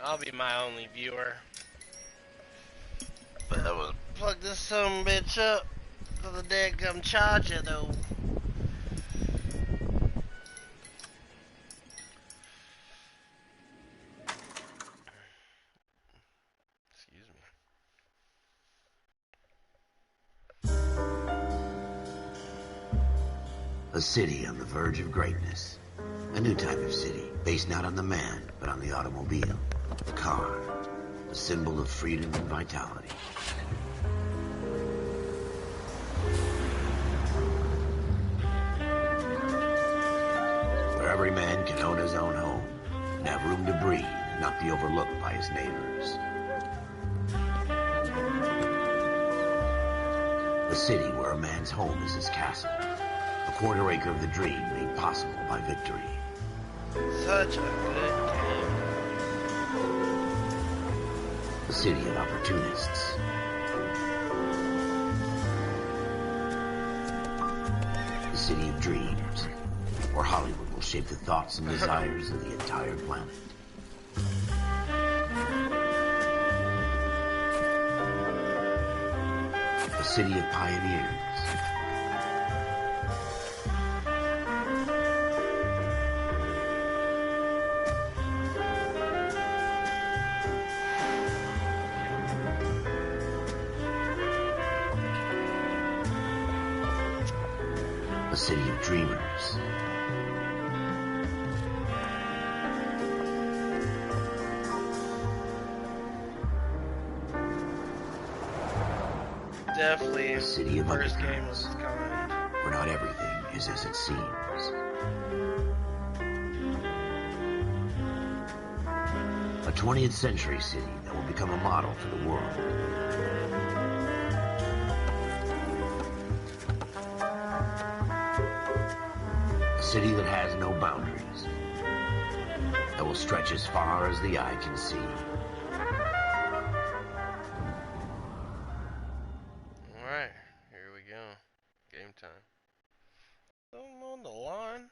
I'll be my only viewer. But I was fuck this some bitch up for the dadgum charger though. Excuse me. A city on the verge of greatness. A new type of city, based not on the man, but on the automobile. The car. The symbol of freedom and vitality. Where every man can own his own home and have room to breathe and not be overlooked by his neighbors. A city where a man's home is his castle. A quarter acre of the dream made possible by victory. Such a good game. A city of opportunists. A city of dreams, where Hollywood will shape the thoughts and desires of the entire planet. A city of pioneers. A city of dreamers. Definitely A city of first game of undercurrents, its kind. where not everything is as it seems. A 20th century city that will become a model for the world. A city that has no boundaries, that will stretch as far as the eye can see. Alright, here we go. Game time. I'm on the line.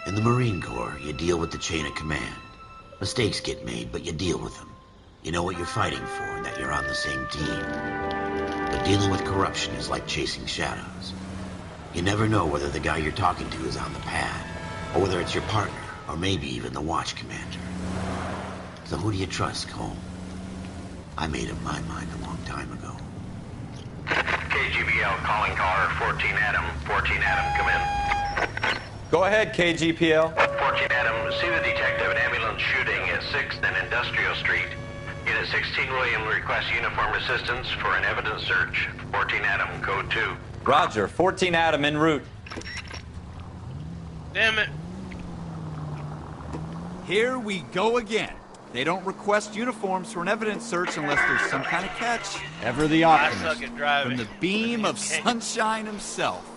In the Marine Corps, you deal with the chain of command. Mistakes get made, but you deal with them. You know what you're fighting for and that you're on the same team. But dealing with corruption is like chasing shadows. You never know whether the guy you're talking to is on the pad, or whether it's your partner, or maybe even the watch commander. So who do you trust, Cole? I made up my mind a long time ago. KGBL calling caller 14 Adam. 14 Adam, come in. Go ahead, KGPL. 14 Adam, see the detective in ambulance shooting at 6th and Industrial Street. Unit 16 William requests uniform assistance for an evidence search. 14 Adam, code 2. Roger, 14 Adam en route. Damn it. Here we go again. They don't request uniforms for an evidence search unless there's some kind of catch. Ever the I optimist. suck at driving. From the beam of sunshine himself.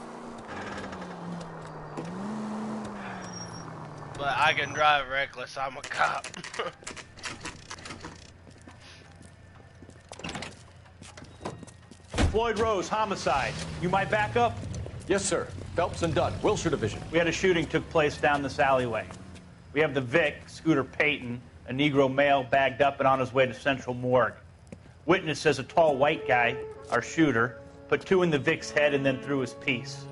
But I can drive reckless. I'm a cop. Floyd Rose, homicide. You might back up? Yes, sir. Phelps and Dunn, Wilshire Division. We had a shooting took place down this alleyway. We have the Vic, Scooter Payton, a Negro male bagged up and on his way to Central Morgue. Witness says a tall white guy, our shooter, put 2 in the Vic's head and then threw his piece.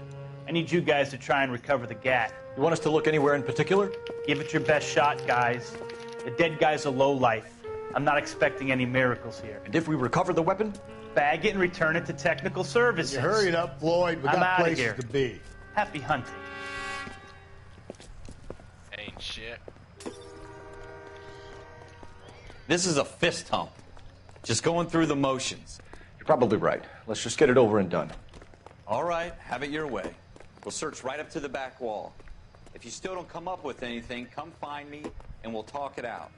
I need you guys to try and recover the gat. You want us to look anywhere in particular? Give it your best shot, guys. The dead guy's a lowlife. I'm not expecting any miracles here. And if we recover the weapon? Bag it and return it to technical services. You hurry up, Floyd. We I'm got outta places here. to be. Happy hunting. Ain't shit. This is a fist hump. Just going through the motions. You're probably right. Let's just get it over and done. All right, have it your way. We'll search right up to the back wall. If you still don't come up with anything, come find me and we'll talk it out.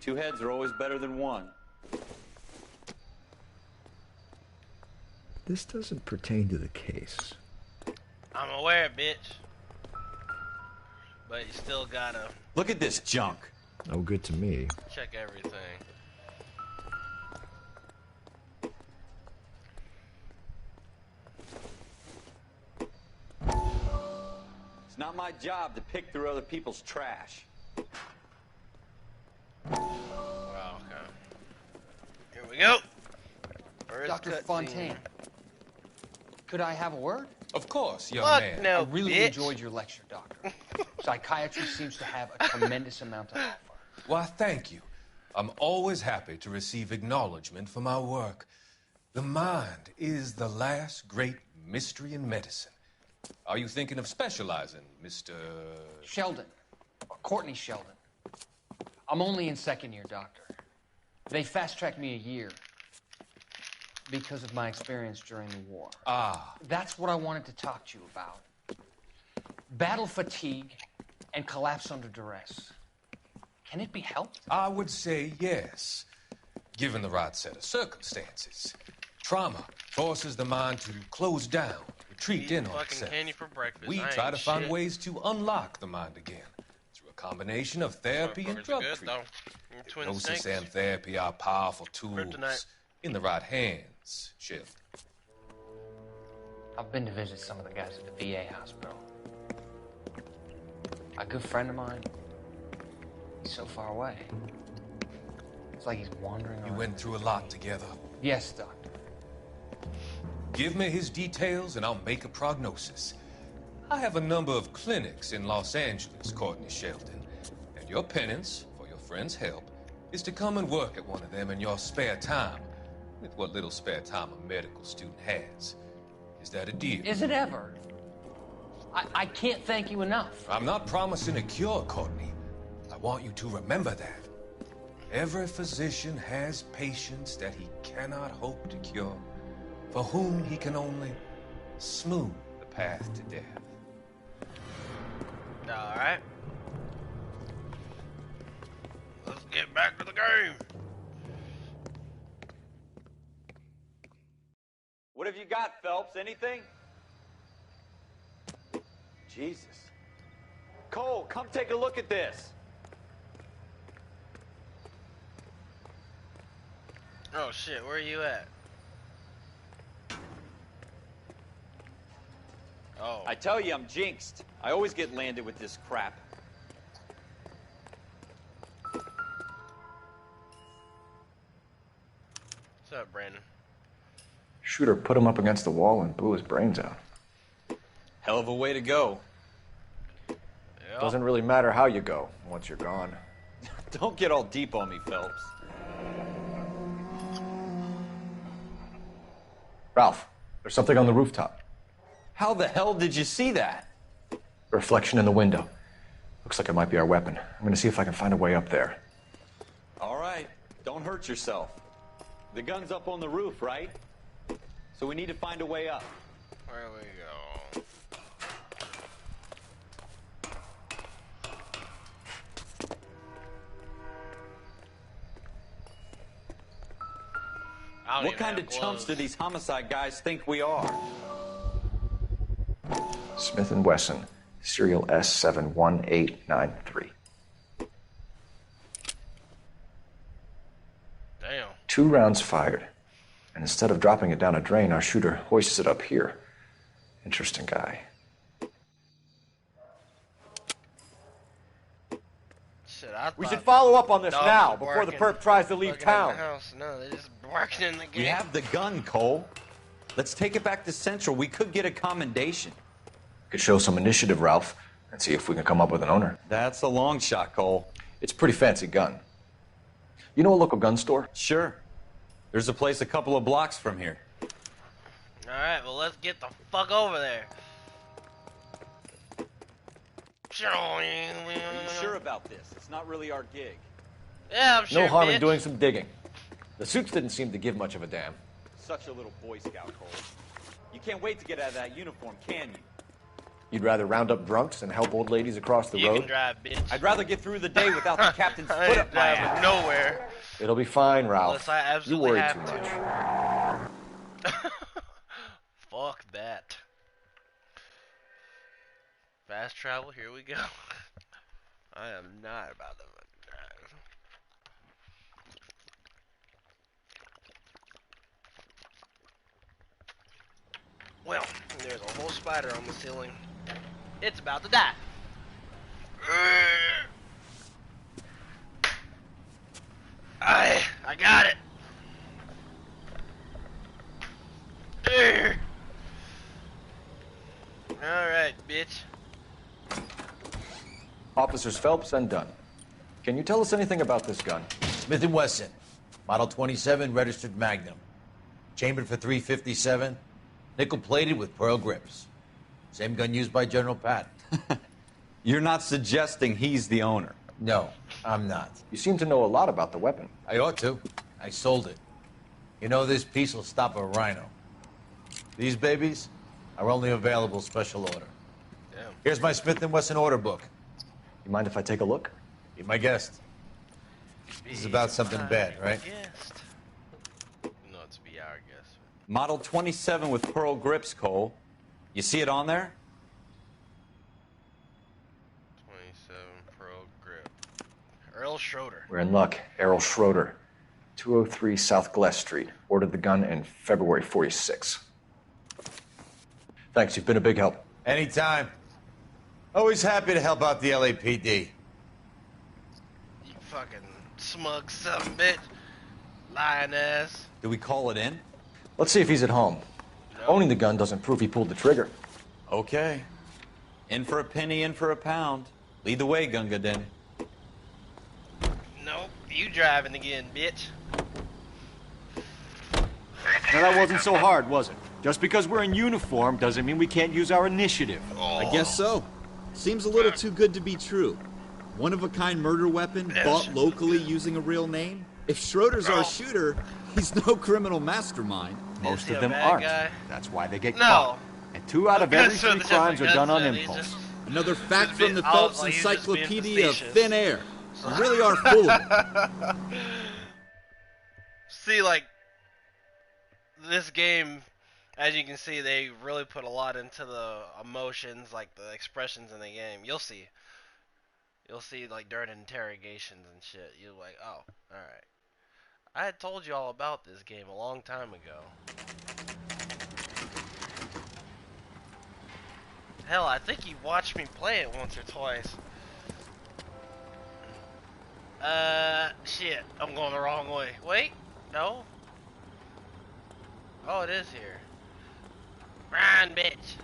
2 heads are always better than 1. This doesn't pertain to the case. I'm aware, bitch. But you still gotta Look at this junk. No good to me. check everything. It's not my job to pick through other people's trash. we go. First Dr. cutscene. Fontaine, could I have a word? Of course, young Fuck man. no, I really bitch. enjoyed your lecture, Doctor. Psychiatry seems to have a tremendous amount to offer. Why, thank you. I'm always happy to receive acknowledgement for my work. The mind is the last great mystery in medicine. Are you thinking of specializing, Mr. Sheldon, or Courtney Sheldon. I'm only in second year, Doctor. They fast-tracked me a year because of my experience during the war. Ah. That's what I wanted to talk to you about. Battle fatigue and collapse under duress. Can it be helped? I would say yes, given the right set of circumstances. Trauma forces the mind to close down, retreat in on Fucking itself. candy for breakfast. We I try ain't to find shit. ways to unlock the mind again through a combination of therapy and Motherfuckers are drug good, treatment. though. Twin Hypnosis snakes. and therapy are powerful tools Kryptonite. in the right hands, Sheldon. I've been to visit some of the guys at the VA hospital. A good friend of mine, he's so far away. It's like he's wandering You around. went through a lot together. Yes, Doctor. Give me his details and I'll make a prognosis. I have a number of clinics in Los Angeles, Courtney Sheldon, and your penance, for your friend's help, is to come and work at one of them in your spare time, with what little spare time a medical student has. Is that a deal? Is it ever? I can't thank you enough. I'm not promising a cure, Courtney. I want you to remember that. Every physician has patients that he cannot hope to cure, for whom he can only smooth the path to death. Alright. Let's get back to the game. What have you got, Phelps? Anything? Jesus. Cole, come take a look at this. Oh shit, where are you at? Oh. I tell you, I'm jinxed. I always get landed with this crap. What's up, Brandon? Shooter put him up against the wall and blew his brains out. Hell of a way to go. Yeah. Doesn't really matter how you go once you're gone. Don't get all deep on me, Phelps. Ralph, there's something on the rooftop. How the hell did you see that? A reflection in the window. Looks like it might be our weapon. I'm gonna see if I can find a way up there. All right, don't hurt yourself. The gun's up on the roof, right? So we need to find a way up. Where we go? I don't What even kind have of chumps gloves. do these homicide guys think we are? Smith & Wesson, serial S71893. Damn. 2 rounds fired. And instead of dropping it down a drain, our shooter hoists it up here. Interesting guy. Shit, I We thought should follow up on this dogs now, were before the barking perp tries to leave fucking in town. the house. No, they're just barking in the We gate. have the gun, Cole. Let's take it back to Central. We could get a commendation. Could show some initiative, Ralph, and see if we can come up with an owner. That's a long shot, Cole. It's a pretty fancy gun. You know a local gun store? Sure. There's a place a couple of blocks from here. Alright, well, let's get the fuck over there. Are you sure about this? It's not really our gig. Yeah, I'm sure, No harm bitch. in doing some digging. The suits didn't seem to give much of a damn. Such a little Boy Scout, Cole. You can't wait to get out of that uniform, can you? You'd rather round up drunks than help old ladies across the You road? can drive, bitch. I'd rather get through the day without the captain's I foot ain't up my driving ass. nowhere. It'll be fine, Ralph. Unless I You absolutely worry have too to. much. Fuck that. Fast travel, here we go. I am not about to drive. Well, there's a whole spider on the ceiling. It's about to die. I got it. Alright, bitch. Officers Phelps and Dunn. Can you tell us anything about this gun? Smith & Wesson, Model 27, registered Magnum. Chambered for .357, nickel-plated with pearl grips. Same gun used by General Patton. You're not suggesting he's the owner? No, I'm not. You seem to know a lot about the weapon. I ought to. I sold it. You know, this piece will stop a rhino. These babies are only available special order. Damn. Here's my Smith & Wesson order book. You mind if I take a look? Be my guest. This is about something bad, right? Guest. No, it's be our guest. Model 27 with pearl grips, Cole. You see it on there? 27 Pro Grip. Earl Schroeder. We're in luck. Errol Schroeder, 203 South Glass Street. Ordered the gun in February '46. Thanks, you've been a big help. Anytime. Always happy to help out the LAPD. You fucking smug son of a bitch. Lying ass. Do we call it in? Let's see if he's at home. No. Owning the gun doesn't prove he pulled the trigger. Okay. In for a penny, in for a pound. Lead the way, Gunga Din. Nope, you driving again, bitch. Now that wasn't so hard, was it? Just because we're in uniform doesn't mean we can't use our initiative. I guess so. Seems a little too good to be true. One-of-a-kind murder weapon bought locally using a real name? If Schroeder's our shooter, he's no criminal mastermind. Most he of a them bad aren't. guy? That's why they get No. caught. And 2 out of I'm every gonna 3 show crimes the are done on gun, he's impulse. just- Another fact Just from the being- Phelps he's just being Encyclopedia of facetious. Thin Air. You really are full of it. See, like, this game, as you can see, they really put a lot into the emotions, like the expressions in the game. You'll see, like, during interrogations and shit, you're like, oh, alright. I had told you all about this game a long time ago. Hell, I think you watched me play it once or twice. Shit, I'm going the wrong way. Wait, no. Oh, it is here. Run, bitch.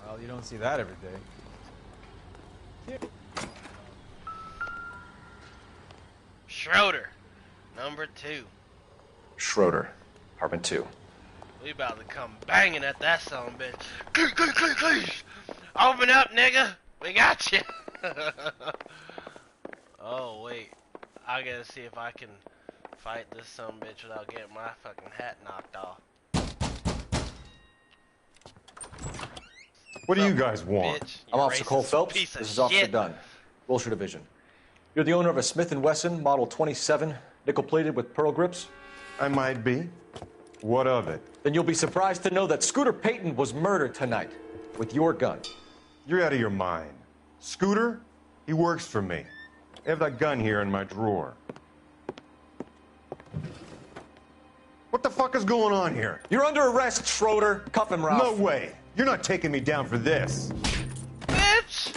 Well, you don't see that every day. Schroeder, number 2. Schroeder, apartment 2. We about to come banging at that son of a bitch. Please. Open up, nigga. We got you. Oh, wait. I gotta see if I can fight this son of a bitch without getting my fucking hat knocked off. What do you guys want? Bitch, you I'm Officer Cole racist Phelps. piece of This is Officer shit. Dunn, Wilshire Division. You're the owner of a Smith & Wesson Model 27, nickel-plated with pearl grips? I might be. What of it? Then you'll be surprised to know that Scooter Payton was murdered tonight with your gun. You're out of your mind. Scooter? He works for me. I have that gun here in my drawer. What the fuck is going on here? You're under arrest, Schroeder. Cuff him, Ralph. No way. You're not taking me down for this. Bitch!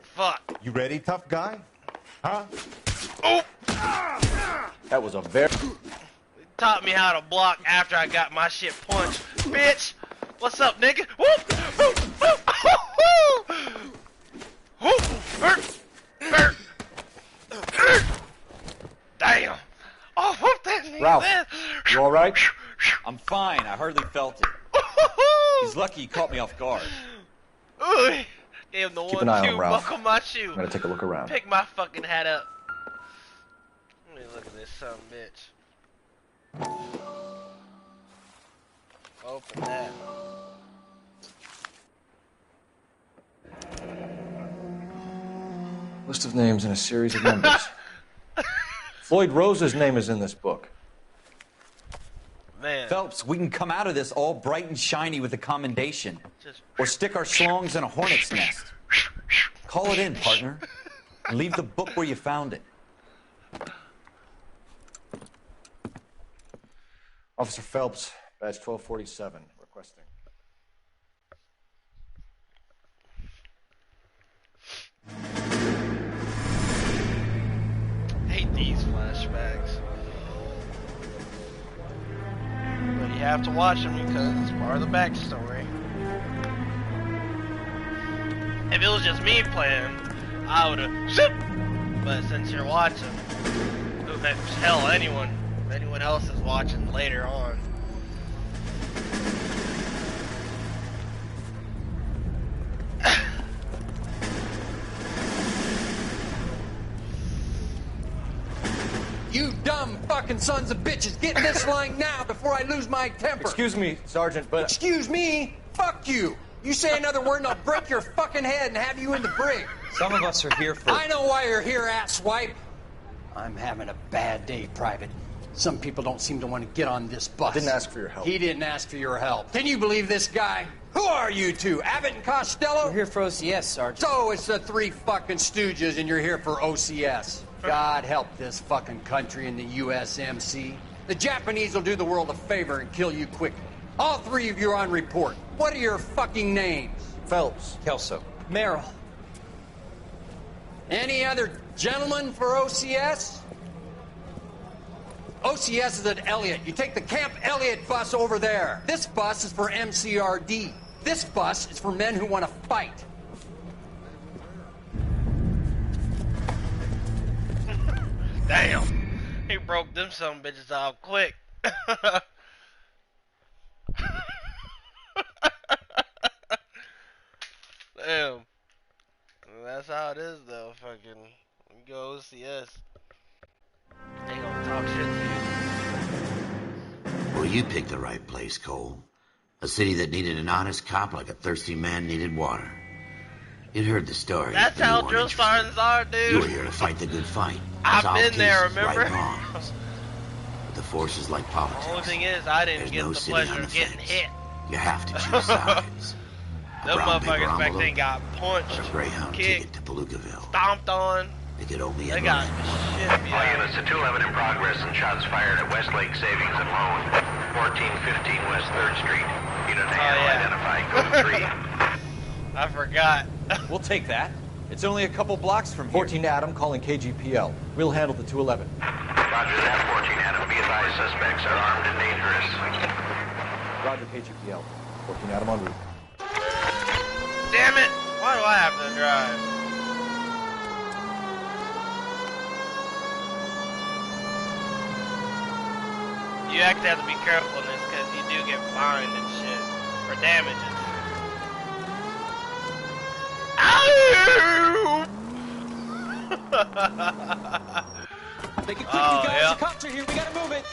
Fuck. You ready, tough guy? Huh? Oh! That was a very... Taught me how to block after I got my shit punched. Bitch! What's up, nigga? Whoop! Whoop! Whoop! Whoop! Hurt! Hurt! Hurt! Damn! Oh, whoop that nigga! Ralph, you all right? I'm fine. I hardly felt it. He's lucky he caught me off guard. Ooh, gave him the Keep an eye on him, 1-2, Ralph. buckle my shoe. I'm gonna take a look around. Pick my fucking hat up. Let me look at this son of a bitch. Open that. List of names and a series of numbers. Floyd Rose's name is in this book. Man. Phelps, we can come out of this all bright and shiny with a commendation. Just Or stick our schlongs in a hornet's nest. Call it in, partner. And leave the book where you found it. Officer Phelps, badge 1247, requesting. hate these flashbacks. But you You have to watch them because it's part of the backstory. If it was just me playing, I would have. But since you're watching, hell, anyone else is watching later on. You dumb fucking sons of bitches, get in this line now before I lose my temper. Excuse me, Sergeant, but... Excuse me? Fuck you. You say another word and I'll break your fucking head and have you in the brig. Some of us are here for... I know why you're here, asswipe. I'm having a bad day, Private. Some people don't seem to want to get on this bus. I didn't ask for your help. He didn't ask for your help. Can you believe this guy? Who are you two? Abbott and Costello? We're here for OCS, Sergeant. So it's the three fucking stooges and you're here for OCS. God help this fucking country and the USMC. The Japanese will do the world a favor and kill you quickly. All three of you are on report. What are your fucking names? Phelps. Kelso. Merrill. Any other gentlemen for OCS? OCS is at Elliott. You take the Camp Elliott bus over there. This bus is for MCRD. This bus is for men who want to fight. Damn, he broke them some bitches out quick. Damn, that's how it is though. Fucking go OCS. They gonna talk shit to you. Well, you picked the right place, Cole. A city that needed an honest cop like a thirsty man needed water. You'd heard the story. That's how drill sergeants are, dude. You were here to fight the good fight. I've Solve been there, cases, remember? right wrongs. But the force is like politics. The only thing is, I didn't get no the sitting pleasure on of the getting fence. hit. You have to choose sides. Them brown paper motherfuckers back envelope then got punched, or a Greyhound kicked, ticket to Palookaville. stomped on. They could only They ever got win. shit beat All out. units to 211 in progress and shots fired at Westlake Savings and Loan, 1415 West 3rd Street. Unit to handle identified. Code 3. I forgot. We'll take that. It's only a couple blocks from here. 14 Adam calling KGPL. We'll handle the 211. Roger that, 14 Adam. Be advised, suspects are armed and dangerous. Roger, KGPL. 14 Adam en route. Damn it! Why do I have to drive? You actually have to be careful in this because you do get fined and shit for damages. Ow! Make it quick, you guys. The cops are here. We gotta move it.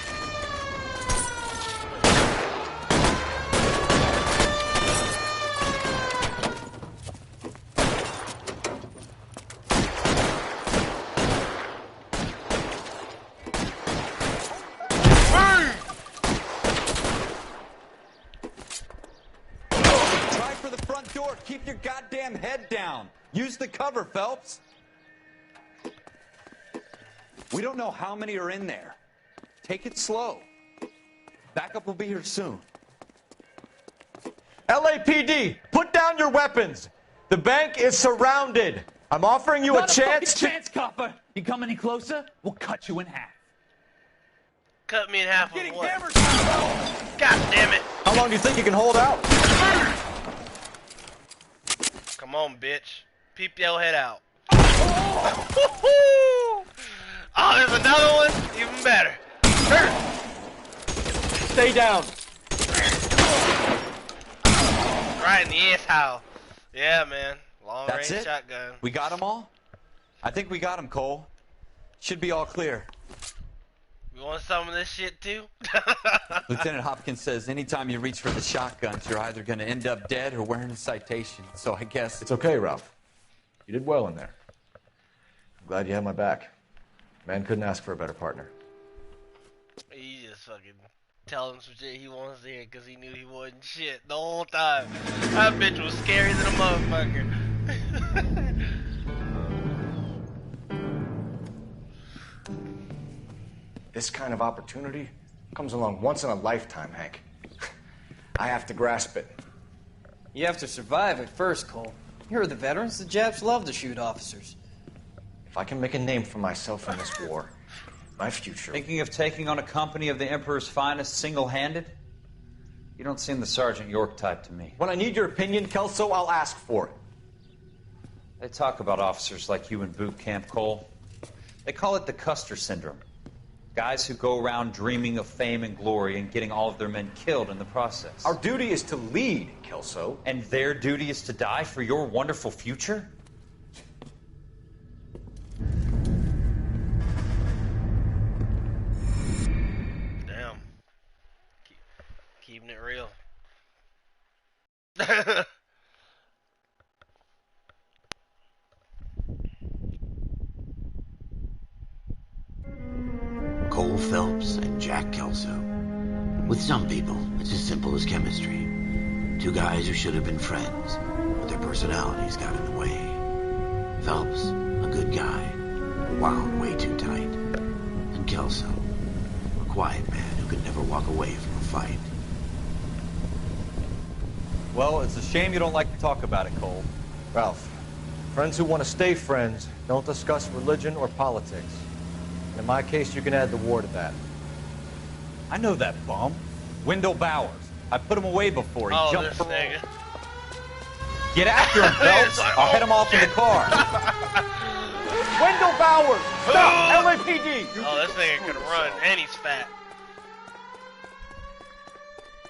Try for the front door. Keep your goddamn head down. Use the cover, Phelps. We don't know how many are in there. Take it slow. Backup will be here soon. LAPD, put down your weapons. The bank is surrounded. I'm offering you a chance to... chance, copper. You come any closer, we'll cut you in half. Cut me in half with what? God damn it! How long do you think you can hold out? Come on, bitch. Peep your head out. Oh, there's another one? Even better. Stay down. Right in the ass hole. Yeah, man. Long That's range it? shotgun. We got them all? I think we got them, Cole. Should be all clear. You want some of this shit too? Lieutenant Hopkins says anytime you reach for the shotguns, you're either going to end up dead or wearing a citation. So I guess... It's okay, Ralph. You did well in there. I'm glad you had my back. Man couldn't ask for a better partner. He just fucking tell him some shit he wants to hear because he knew he wasn't shit the whole time. That bitch was scary than a motherfucker. This kind of opportunity comes along once in a lifetime, Hank. I have to grasp it. You have to survive at first, Cole. You're the veterans. The Japs love to shoot officers. If I can make a name for myself in this war, my future... Thinking of taking on a company of the Emperor's finest single-handed? You don't seem the Sergeant York type to me. When I need your opinion, Kelso, I'll ask for it. They talk about officers like you in boot camp, Cole. They call it the Custer syndrome. Guys who go around dreaming of fame and glory and getting all of their men killed in the process. Our duty is to lead, Kelso. And their duty is to die for your wonderful future? Damn. Keeping it real. Cole Phelps and Jack Kelso. With some people, it's as simple as chemistry. Two guys who should have been friends, but their personalities got in the way. Phelps, a good guy, wound way too tight. And Kelso, a quiet man who could never walk away from a fight. Well, it's a shame you don't like to talk about it, Cole. Ralph, friends who want to stay friends don't discuss religion or politics. In my case, you can add the war to that. I know that bum. Wendell Bowers. I put him away before. He jumped this nigga. Get after him, Phelps. I'll head him off in the car. Wendell Bowers! Stop! LAPD! Oh, this nigga can run, and he's fat.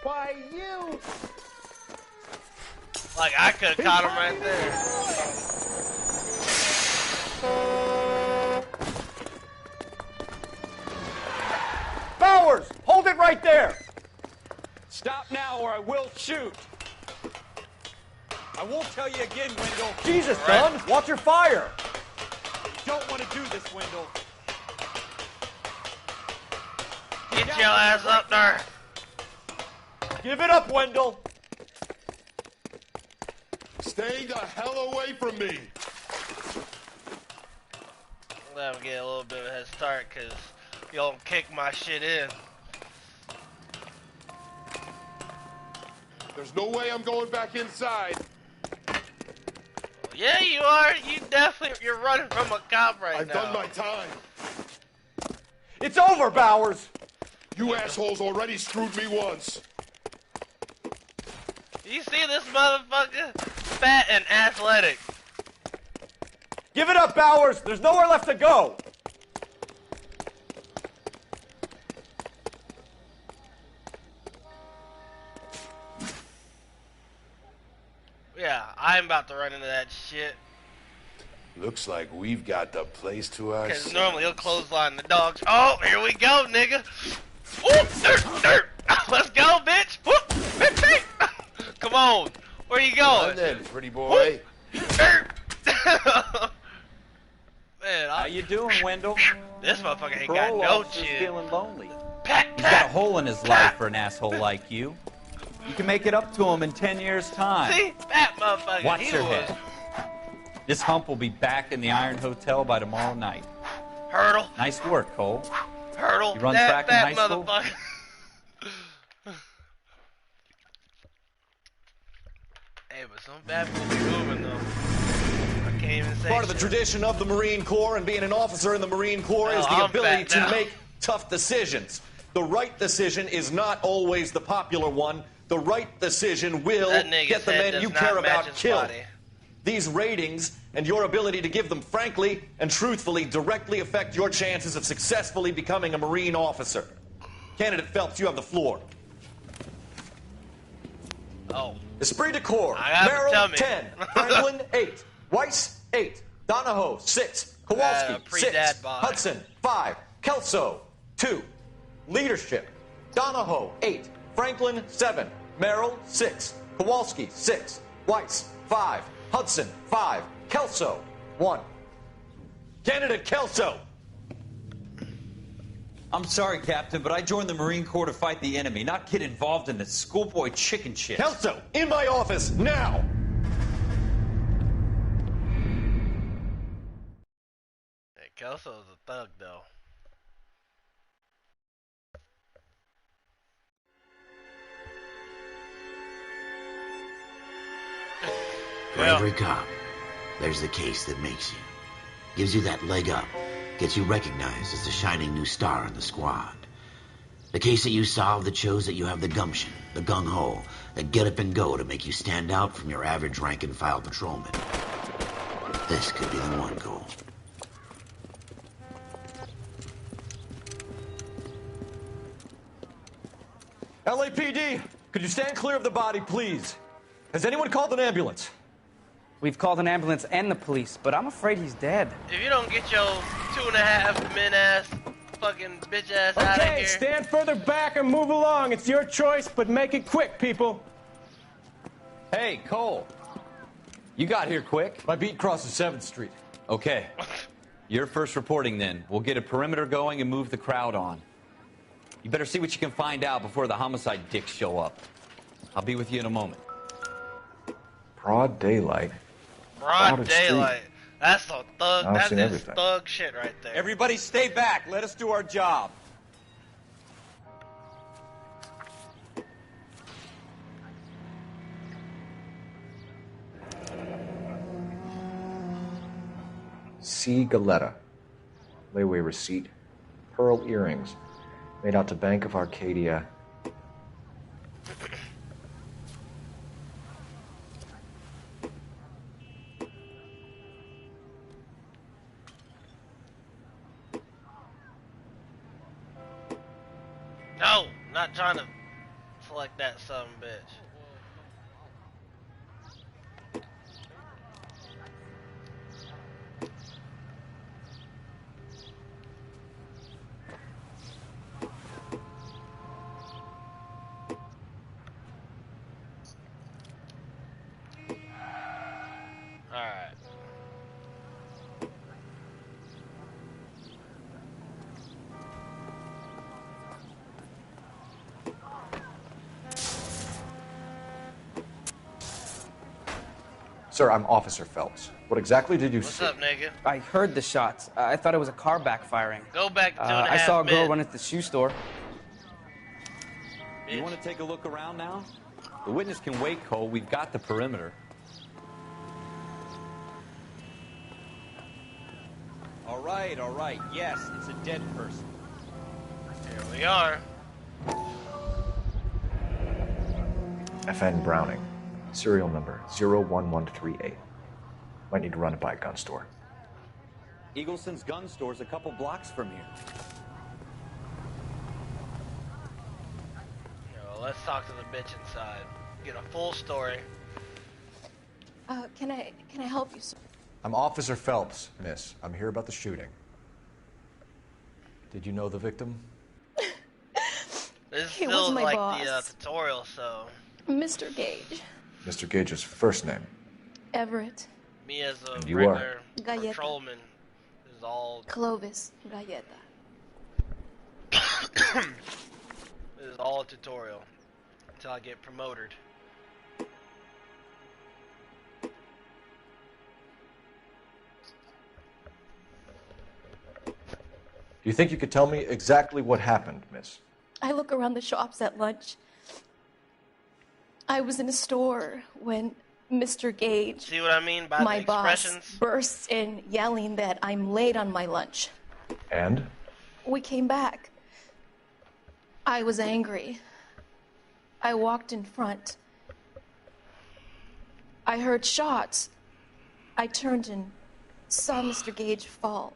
Why, you! Like, I could have caught him right there. Bowers! Hold it right there! Stop now or I will shoot. I won't tell you again, Wendell. Jesus, son! Watch your fire! Don't want to do this, Wendell. Get your ass up there. Give it up, Wendell! Stay the hell away from me! Let him get a little bit of a head start, because you don't kick my shit in. There's no way I'm going back inside. Yeah, you are. You're running from a cop right I've now. done my time. It's over, Bowers! You assholes already screwed me once. You see this motherfucker? Fat and athletic. Give it up, Bowers! There's nowhere left to go! Yeah, I'm about to run into that shit. Looks like we've got the place to ourselves. Because normally he'll clothesline the dogs. Oh, here we go, nigga. Whoop, dirt, dirt. Let's go, bitch. Whoop, bitch. Come on. Where you going? Then, pretty boy. Dirt. Man, How you doing, Wendell? This motherfucker ain't Parole got no officer's chin. feeling lonely. Pat, He's got a hole in his life for an asshole like you. You can make it up to him in 10 years' time. See? That motherfucker. Watch he your was head. This hump will be back in the Iron Hotel by tomorrow night. Hurdle. Nice work, Cole. Hurdle. You run that, track in that high school? motherfucker. Hey, but some bad people be moving, though. I can't even say Part of the shit. tradition of the Marine Corps and being an officer in the Marine Corps is the I'm ability fat to now. make tough decisions. The right decision is not always the popular one. The right decision will That nigga's get the head men does you not care match about his killed. body. These ratings and your ability to give them frankly and truthfully directly affect your chances of successfully becoming a Marine officer. Candidate Phelps, you have the floor. Oh. Esprit de Corps, I have a Merrill, tummy. 10, Franklin, 8, Weiss, 8, Donahoe, 6, Kowalski, 6, pre-dad bod. Hudson, 5, Kelso, 2. Leadership, Donahoe, 8, Franklin, 7, Merrill, 6, Kowalski, 6, Weiss, 5, Hudson, 5, Kelso, 1. Candidate Kelso. I'm sorry, Captain, but I joined the Marine Corps to fight the enemy, not get involved in this schoolboy chicken shit. Kelso, in my office, now! Hey, Kelso's a thug, though. For every cop, there's the case that makes you. Gives you that leg up. Gets you recognized as the shining new star in the squad. The case that you solved that shows that you have the gumption, the gung-ho, the get up and go to make you stand out from your average rank-and-file patrolman. This could be the one, Cole. LAPD, could you stand clear of the body, please? Has anyone called an ambulance? We've called an ambulance and the police, but I'm afraid he's dead. If you don't get your 2.5 men ass, fucking bitch ass out of Okay, here. stand further back and move along. It's your choice, but make it quick, people. Hey, Cole. You got here quick. My beat crosses 7th Street. Okay. You're first reporting then. We'll get a perimeter going and move the crowd on. You better see what you can find out before the homicide dicks show up. I'll be with you in a moment. Broad daylight. Broad Crowded street. daylight. That's the thug. I've That's seen just everything. thug shit right there. Everybody stay back. Let us do our job. C. Galetta. Layaway receipt. Pearl earrings. Made out to Bank of Arcadia. No, not trying to select that son of a bitch. Alright. Sir, I'm Officer Phelps. What exactly did you What's see? up, nigga? I heard the shots. I thought it was a car backfiring. Go back to 2.5 I saw a girl men. run at the shoe store. You want to take a look around now? The witness can wait, Cole. We've got the perimeter. All right. Yes, it's a dead person. Here we are. FN Browning. Serial number 01138. Might need to run it by a gun store. Eagleson's gun store's a couple blocks from here. Yo, let's talk to the bitch inside. Get a full story. Can I help you, sir? I'm Officer Phelps, miss. I'm here about the shooting. Did you know the victim? This is He still was my like boss. the tutorial, so Mr. Gage. Mr. Gage's first name. Everett. me as a You regular Galleta. patrolman is all Clovis. Galleta. is all a tutorial until I get promoted. Do you think you could tell me exactly what happened, miss? I look around the shops at lunch. I was in a store when Mr. Gage, See what I mean by my the boss, expressions? bursts in yelling that I'm late on my lunch. And? We came back. I was angry. I walked in front. I heard shots. I turned and saw Mr. Gage fall.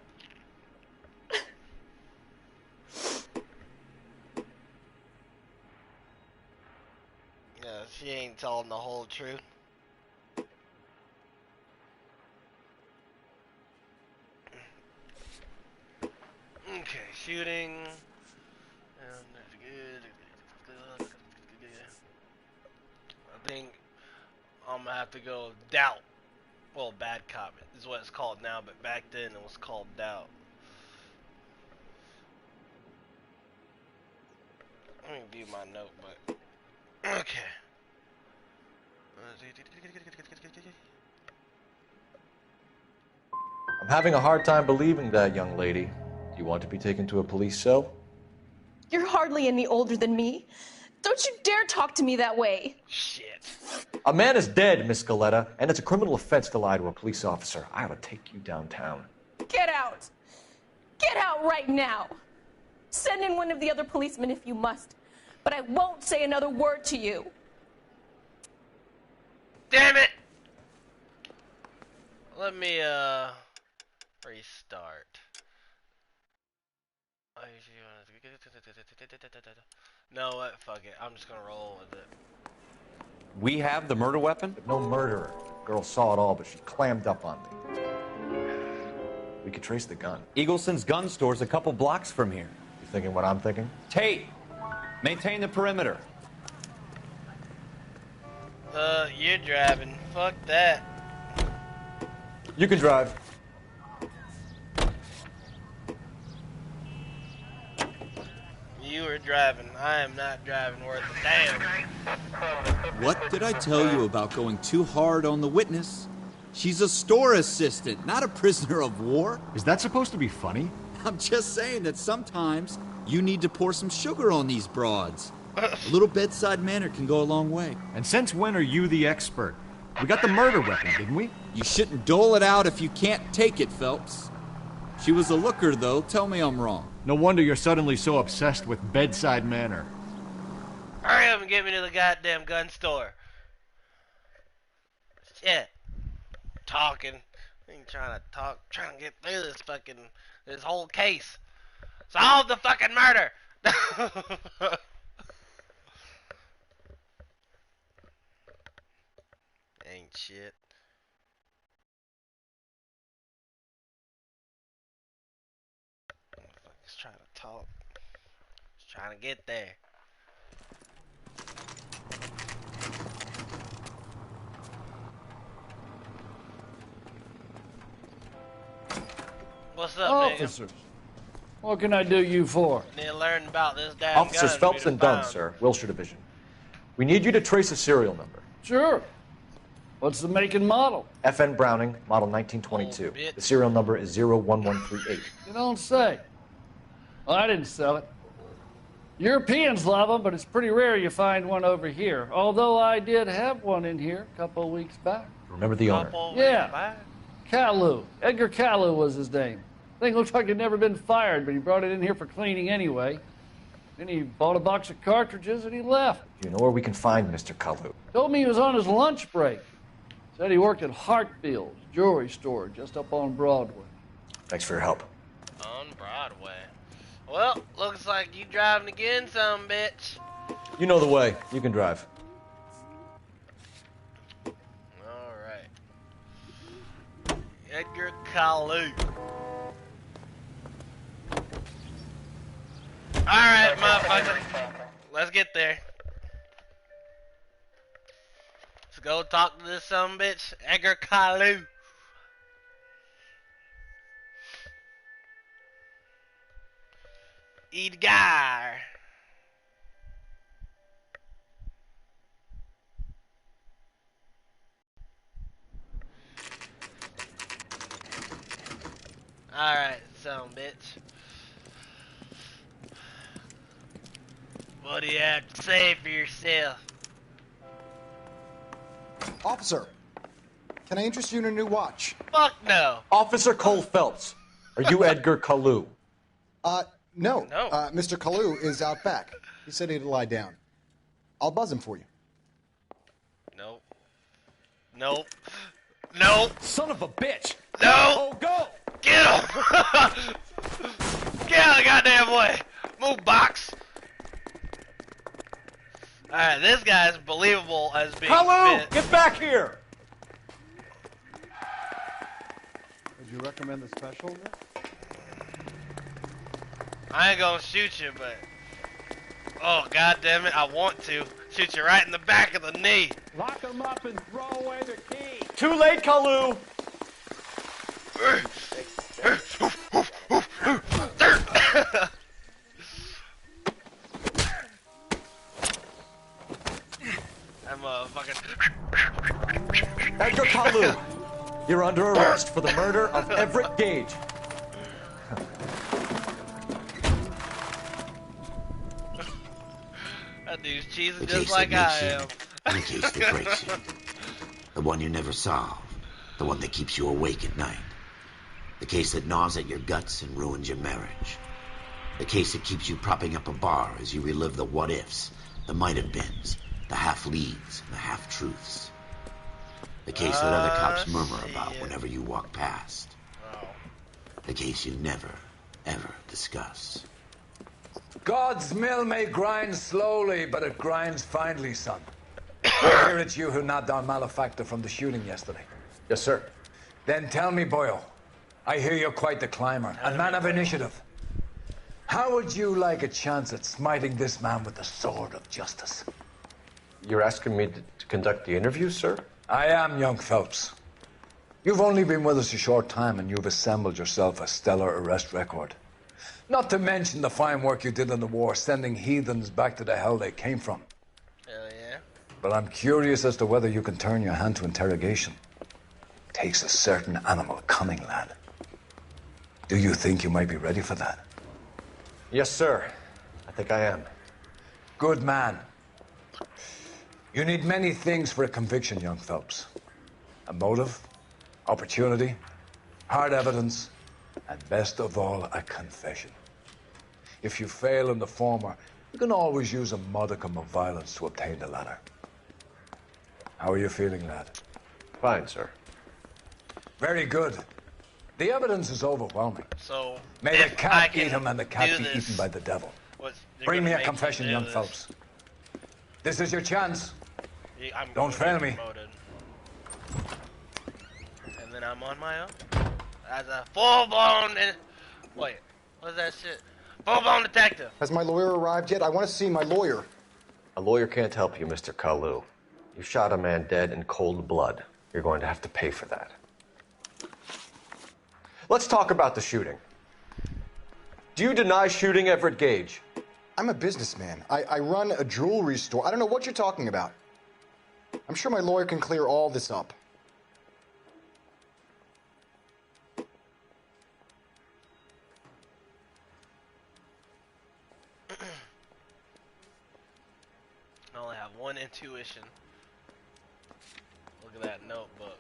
Yeah, she ain't telling the whole truth. Okay, shooting. I think I'm gonna have to go doubt. Well, bad cop is what it's called now, but back then it was called doubt. Let me view my notebook. Okay. I'm having a hard time believing that, young lady. Do you want to be taken to a police cell? You're hardly any older than me. Don't you dare talk to me that way. Shit. A man is dead, Miss Galetta, and it's a criminal offense to lie to a police officer. I ought to take you downtown. Get out. Get out right now. Send in one of the other policemen if you must. But I won't say another word to you. Damn it! Let me, restart. No, what? Fuck it. I'm just gonna roll with it. We have the murder weapon? No murderer. Girl saw it all, but she clammed up on me. We could trace the gun. Eagleson's gun store's a couple blocks from here. You thinking what I'm thinking? Tate, maintain the perimeter. You're driving. Fuck that. You can drive. You are driving. I am not driving worth a damn. What did I tell you about going too hard on the witness? She's a store assistant, not a prisoner of war. Is that supposed to be funny? I'm just saying that sometimes you need to pour some sugar on these broads. A little bedside manner can go a long way. And since when are you the expert? We got the murder weapon, didn't we? You shouldn't dole it out if you can't take it, Phelps. She was a looker, though. Tell me I'm wrong. No wonder you're suddenly so obsessed with bedside manner. Hurry up and get me to the goddamn gun store. Shit. Talking. I ain't trying to talk. Trying to get through this whole case. Solve the fucking murder. Ain't shit. Just trying to talk. Just trying to get there. What's up, Officers, what can I do you for? Need to learn about this damn Officers gun Phelps we and Dunn, found. sir. Wilshire Division. We need you to trace a serial number. Sure. What's the make and model? FN Browning, model 1922. The serial number is 01138. You don't say. Well, I didn't sell it. Europeans love them, but it's pretty rare you find one over here. Although I did have one in here a couple of weeks back. Remember the owner? Yeah. Caillou. Edgar Caillou was his name. Thing looks like he'd never been fired, but he brought it in here for cleaning anyway. Then he bought a box of cartridges and he left. Do you know where we can find Mr. Kalu? Told me he was on his lunch break. Said he worked at Hartfield's jewelry store just up on Broadway. Thanks for your help. On Broadway. Well, looks like you driving again, some bitch. You know the way. You can drive. Alright. Edgar Caillou. Alright, motherfucker. Let's get there. Let's go talk to this some bitch, Edgar Caillou. Edgar. Alright, some bitch. What do you have to say for yourself? Officer, can I interest you in a new watch? Fuck no. Officer Cole Phelps. Are you Edgar Kalu? No. Mr. Kalu is out back. He said he'd lie down. I'll buzz him for you. Nope. Nope. Nope. Son of a bitch! No! Oh, go! Get him! Get out of the goddamn way! Move, box! Alright, this guy's believable as being Kalu! fit. Get back here! Would you recommend the special? I ain't gonna shoot you, but... Oh, goddammit, I want to. Shoot you right in the back of the knee. Lock him up and throw away the key. Too late, Kalu! That motherfucker. Edgar Kalu, you're under arrest for the murder of Everett Gage. That dude's cheesing The just case like that I makes you, am. and the case that breaks you. The one you never solve. The one that keeps you awake at night. The case that gnaws at your guts and ruins your marriage. The case that keeps you propping up a bar as you relive the what-ifs, the might-have-beens, the half-leads, and the half-truths. The case that other cops murmur about whenever you walk past. The case you never, ever discuss. God's mill may grind slowly, but it grinds finely, son. I hear it's you who nabbed our malefactor from the shooting yesterday. Yes, sir. Then tell me, Boyle, I hear you're quite the climber, a man of initiative. How would you like a chance at smiting this man with the sword of justice? You're asking me to conduct the interview, sir? I am, young Phelps. You've only been with us a short time, and you've assembled yourself a stellar arrest record. Not to mention the fine work you did in the war, sending heathens back to the hell they came from. Hell yeah. But I'm curious as to whether you can turn your hand to interrogation. Takes a certain animal cunning, lad. Do you think you might be ready for that? Yes, sir. I think I am. Good man. You need many things for a conviction, young Phelps. A motive, opportunity, hard evidence, and best of all, a confession. If you fail in the former, you can always use a modicum of violence to obtain the latter. How are you feeling, lad? Fine, sir. Very good. The evidence is overwhelming. So, may the cat eat him and the cat be eaten by the devil. Bring me a confession, young Phelps. This is your chance. Don't fail me. And then I'm on my own. As a full-blown... Wait, what's that shit? Full-blown detective. Has my lawyer arrived yet? I want to see my lawyer. A lawyer can't help you, Mr. Kalu. You shot a man dead in cold blood. You're going to have to pay for that. Let's talk about the shooting. Do you deny shooting Everett Gage? I'm a businessman. I run a jewelry store. I don't know what you're talking about. I'm sure my lawyer can clear all this up. I only have one intuition. Look at that notebook.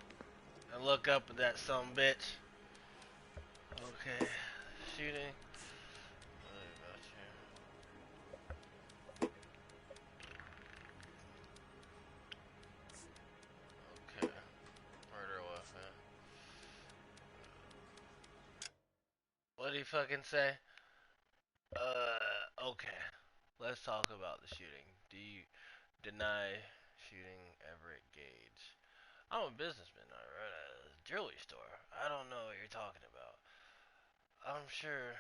And look up at that some bitch. Okay. Shooting. Okay. Murder weapon. What did he fucking say? Okay. Let's talk about the shooting. Do you deny shooting Everett Gage? I'm a businessman. I run a jewelry store. I don't know what you're talking about. I'm sure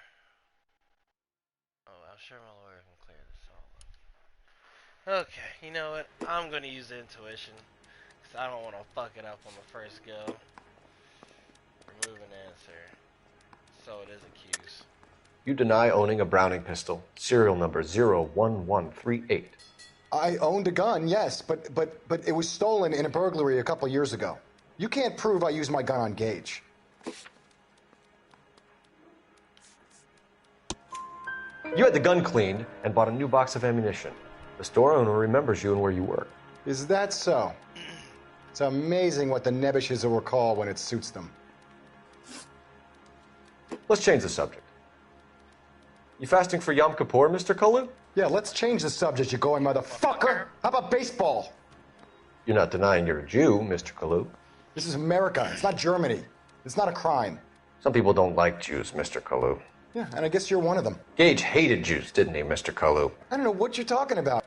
my lawyer can clear this all up. Okay, you know what? I'm gonna use intuition. Because I don't want to fuck it up on the first go. Remove an answer. So it is accused. You deny owning a Browning pistol, serial number 01138. I owned a gun, yes, but it was stolen in a burglary a couple years ago. You can't prove I used my gun on Gage. You had the gun cleaned and bought a new box of ammunition. The store owner remembers you and where you work. Is that so? It's amazing what the Nebbishes will recall when it suits them. Let's change the subject. You fasting for Yom Kippur, Mr. Kalu? Yeah, let's change the subject, you going motherfucker. How about baseball? You're not denying you're a Jew, Mr. Kalu. This is America. It's not Germany. It's not a crime. Some people don't like Jews, Mr. Kalu. Yeah, and I guess you're one of them. Gage hated Jews, didn't he, Mr. Kalu? I don't know what you're talking about.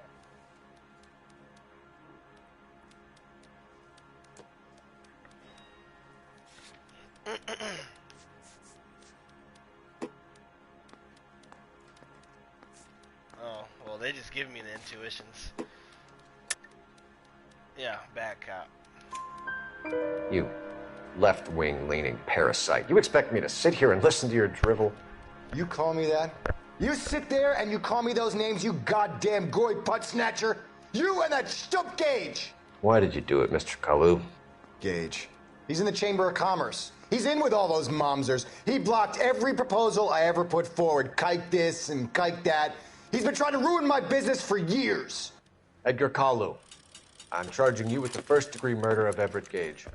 Oh, well, they just give me the intuitions. Yeah, bad cop. You left-wing leaning parasite. You expect me to sit here and listen to your drivel? You call me that? You sit there and you call me those names, you goddamn goy butt snatcher? You and that stump Gage! Why did you do it, Mr. Kalu? Gage. He's in the Chamber of Commerce. He's in with all those momsers. He blocked every proposal I ever put forward. Kike this and kike that. He's been trying to ruin my business for years. Edgar Kalu, I'm charging you with the first-degree murder of Everett Gage.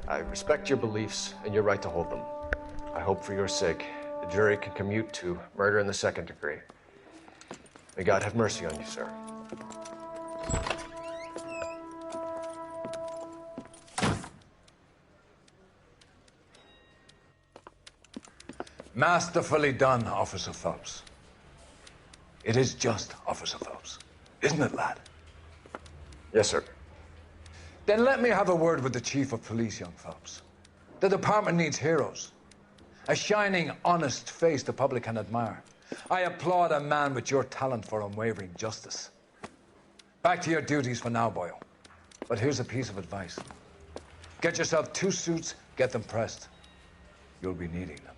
I respect your beliefs and your right to hold them. I hope for your sake The jury can commute to murder in the second degree. May God have mercy on you, sir. Masterfully done, Officer Phelps. It is just Officer Phelps, isn't it, lad? Yes, sir. Then let me have a word with the Chief of Police, young Phelps. The department needs heroes. A shining, honest face the public can admire. I applaud a man with your talent for unwavering justice. Back to your duties for now, Boyle. But here's a piece of advice. Get yourself 2 suits, get them pressed. You'll be needing them.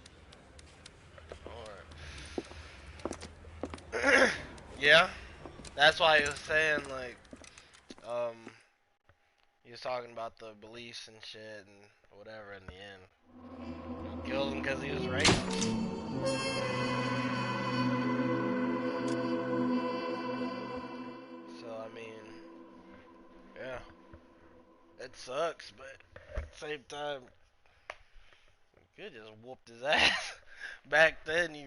Yeah, that's why he was saying, like, he was talking about the beliefs and shit and whatever in the end. He killed him because he was racist. So, I mean, yeah, it sucks, but at the same time, you could just whooped his ass. Back then, you